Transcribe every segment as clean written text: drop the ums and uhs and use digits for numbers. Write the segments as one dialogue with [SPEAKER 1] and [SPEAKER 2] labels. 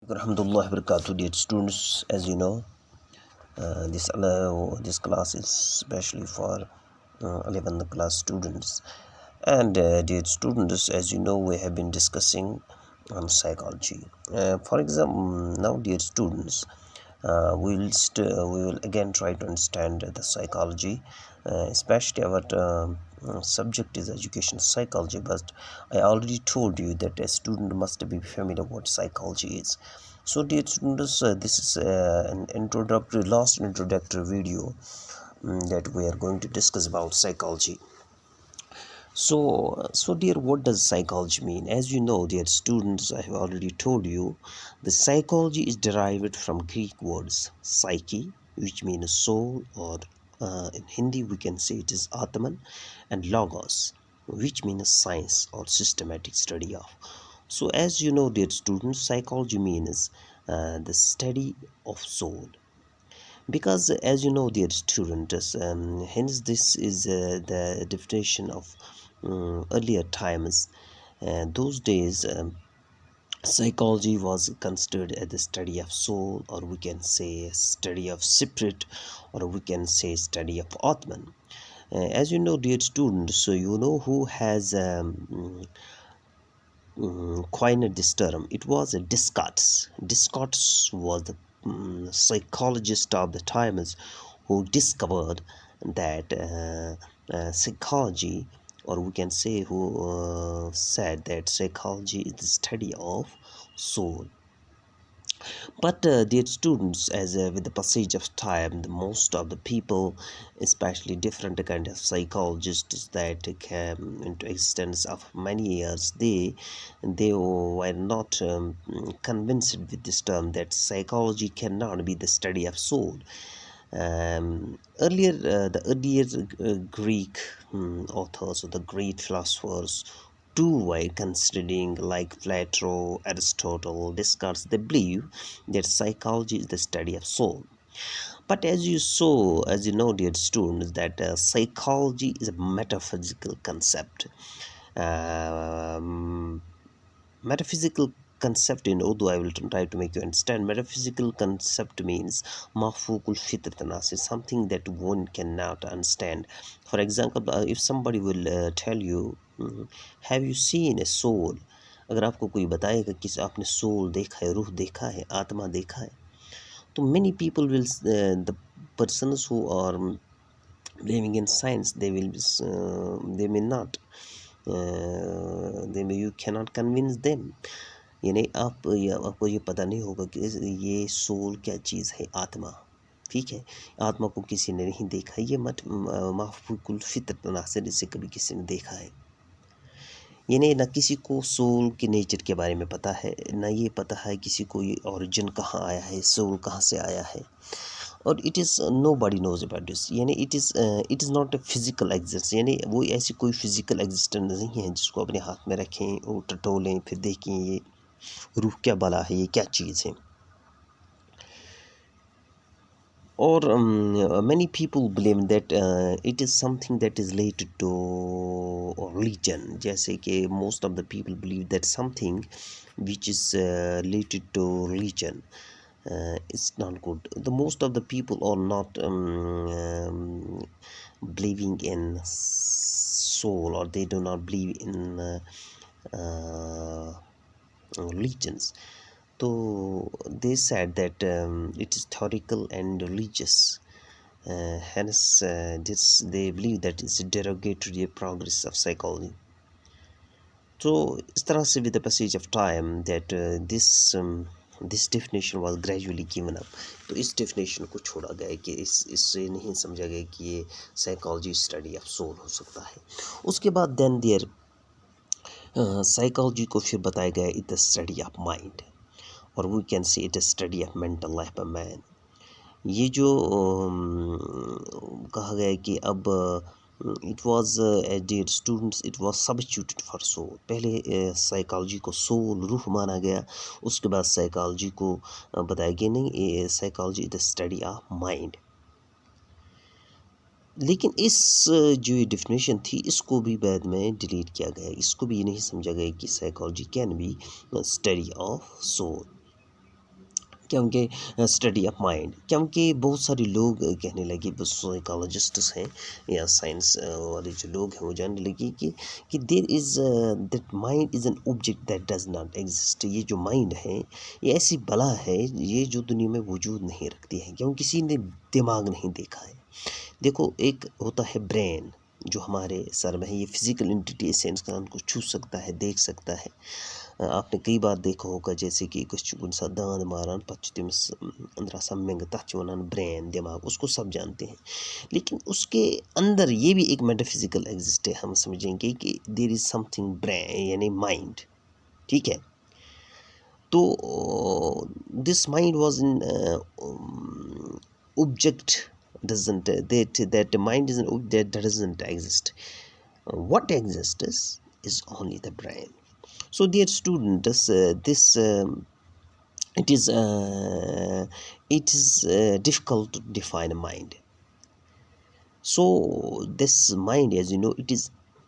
[SPEAKER 1] Alhamdulillah barakatuh, dear students. As you know, this class is especially for 11th class students. And dear students, as you know, we have been discussing on psychology. For example, now, dear students, we will again try to understand the psychology, especially our subject is education psychology. But I already told you that a student must be familiar what psychology is. So, dear students, this is an last introductory video that we are going to discuss about psychology. So dear, what does psychology mean? As you know, dear students, I have already told you, the psychology is derived from Greek words psyche, which means soul, or in Hindi we can say it is Atman, and logos, which means science or systematic study of. So as you know, dear students, psychology means the study of soul. Because as you know, dear students, hence this is the definition of earlier times. Those days, psychology was considered as the study of soul, or we can say study of spirit, or we can say study of Atman. As you know, dear students, so you know who has coined this term. It was Descartes. Descartes was the psychologist of the times who discovered that psychology, or we can say who said that psychology is the study of soul. But dear students, as with the passage of time, the most of the people, especially different kind of psychologists that came into existence of many years, they were not convinced with this term that psychology cannot be the study of soul. The earlier Greek authors, or the great philosophers, too were considering, like Plato, Aristotle, Descartes. They believe that psychology is the study of soul. But as you know, dear students, that psychology is a metaphysical concept. Metaphysical concept in Urdu, I will try to make you understand. Metaphysical concept means mafukul fitratnas, is something that one cannot understand. For example, if somebody will tell you, have you seen a soul? अगर आपको कोई बताएगा कि आपने soul देखा है, रूह देखा है, आत्मा देखा है, तो many people will the persons who are believing in science, they may not you cannot convince them. यानी आपको ये पता नहीं होगा कि ये सोल क्या चीज़ है, आत्मा। ठीक है, आत्मा को किसी ने नहीं देखा, ये माफूकुल फितरत से जिसे कभी किसी ने देखा है। यानी ना किसी को सोल के नेचर के बारे में पता है, ना ये पता है किसी को ये ओरिजिन कहाँ आया है, सोल कहाँ से आया है। और it is nobody knows about this, यानी it is not a physical exist, यानी वो ऐसी कोई फिज़िकल एग्जिस्टेंस नहीं है जिसको अपने हाथ में रखें और टटोलें, फिर देखें ये रूह क्या बला है, ये क्या चीज़ है। और many people believe that it is something that is related to religion, जैसे कि most of the people believe that something which is related to religion it's not good. The most of the people are not believing in soul, or they do not believe in religions. So they said that it is theoretical and religious. Hence they believe that it's a derogatory progress of psychology. So इस तरह से with the passage of time that this definition was gradually given up. तो इस definition को छोड़ा गया कि इससे नहीं समझा गया कि ये psychology study of soul हो सकता है। उसके बाद then there psychology को फिर बताया गया it the study of mind, और we can say it is study of mental life of man. ये जो कहा गया है कि अब it was dear students, it was substituted for soul. पहले साइकोलॉजी को सोल, रूह माना गया, उसके बाद साइकोलॉजी को बताया गया नहीं, psychology is the study of mind. लेकिन इस जो ये डिफिनेशन थी, इसको भी बाद में डिलीट किया गया. इसको भी ये नहीं समझा गया कि psychology can be study of soul. क्योंकि स्टडी ऑफ माइंड, क्योंकि बहुत सारे लोग कहने लगे, बस साइकोलॉजिस्ट्स हैं या साइंस वाले जो लोग हैं वो जानने लगे कि there is that mind is an object that does not exist. ये जो माइंड है ये ऐसी बला है ये जो दुनिया में वजूद नहीं रखती है, क्योंकि किसी ने दिमाग नहीं देखा है। देखो, एक होता है ब्रेन जो हमारे सर में है, ये फिजिकल एंटिटी से इंसान को छू सकता है, देख सकता है। आपने कई बार देखा होगा जैसे कि कुछ दांत मारान पच तमिस अंदर आसान मेंग तथ वनान ब्रेन, दिमाग, उसको सब जानते हैं। लेकिन उसके अंदर ये भी एक मेटाफिजिकल एग्जिस्ट है। हम समझेंगे कि देयर इज समथिंग ब्रेन यानी माइंड, ठीक है। तो this mind was in object doesn't that mind is an object that doesn't exist. What exists is only the brain. So dear students, this it is difficult to define a mind. So this mind, as you know, it is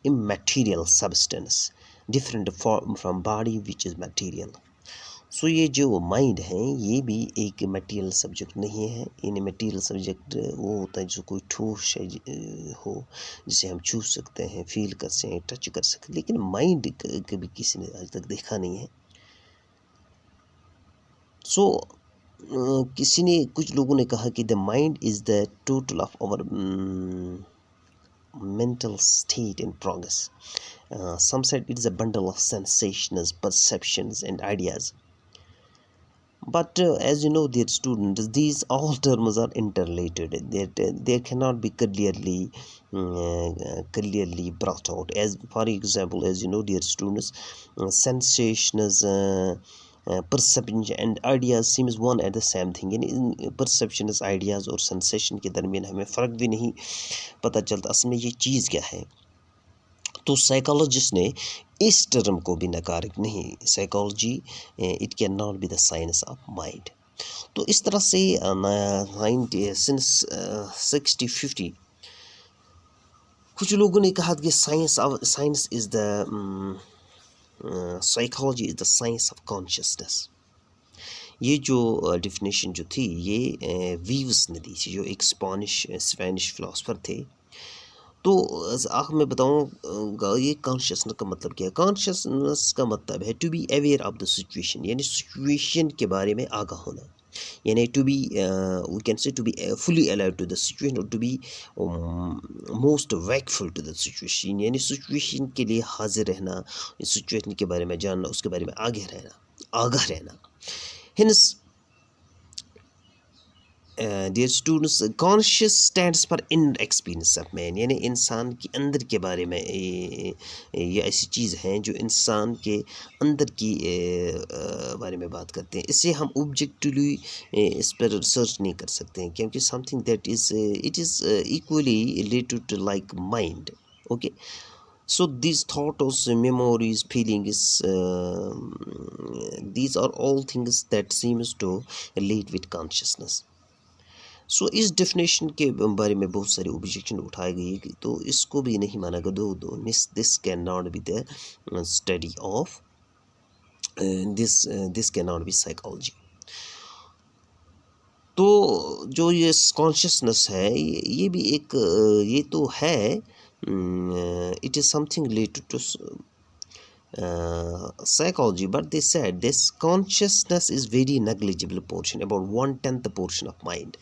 [SPEAKER 1] immaterial substance, different from body which is material. सो ये जो mind है ये भी एक material subject नहीं है। इन material subject वो होता है जो कोई ठोस हो, जिसे हम छू सकते हैं, फील कर सकते हैं, टच कर सकते हैं, लेकिन माइंड कभी किसी ने आज तक देखा नहीं है। सो किसी ने, कुछ लोगों ने कहा कि the mind is the total of our mental state in progress. Some said it is a bundle of sensations, perceptions, and ideas. But as you know, dear students, these all terms are interrelated. They cannot be clearly brought out. As for example, as you know, dear students, sensations, perception and ideas seems one and the same thing. यानी इन perceptions, ideas और sensation के दरमियान हमें फ़र्क भी नहीं पता चलता असल में ये चीज़ क्या है। तो साइकोलॉजिस्ट ने इस टर्म को भी नकार नहीं, psychology it can not be the science of mind. तो इस तरह से सिंस 60-50 कुछ लोगों ने कहा कि science is the psychology is the science of consciousness. ये जो डिफिनेशन जो थी ये वीव्स ने दी थी, जो एक स्पेनिश फिलोसफर थे। तो आखिर मैं बताऊँगा ये कॉन्शियसनेस का मतलब क्या है। कॉन्शियसनेस का मतलब है to be aware of the situation, यानी सिचुएशन के बारे में आगाह होना, यानी to be we can say to be fully alive to the situation और to be most wakeful to the situation, यानी सिचुएशन के लिए हाजिर रहना, सिचुएशन के बारे में जानना, उसके बारे में आगाह रहना। Hence dear students, conscious stands for inner experience of man, यानी इंसान के अंदर के बारे में ये ऐसी चीज़ हैं जो इंसान के अंदर की बारे में बात करते हैं। इससे हम ऑब्जेक्टिवली इस पर रिसर्च नहीं कर सकते हैं, क्योंकि something that is it is equally related to like mind. Okay, so these thoughts, memories, feelings, these are all things that seems to relate with consciousness. सो इस डेफिनेशन के बारे में बहुत सारी ऑब्जेक्शन उठाई गई, तो इसको भी नहीं माना गया। This can not be the study of this can not be psychology. तो जो ये कॉन्शियसनेस है ये भी एक ये तो है, it is something related to psychology, but they said this consciousness is very negligible portion, about 1/10 portion of mind.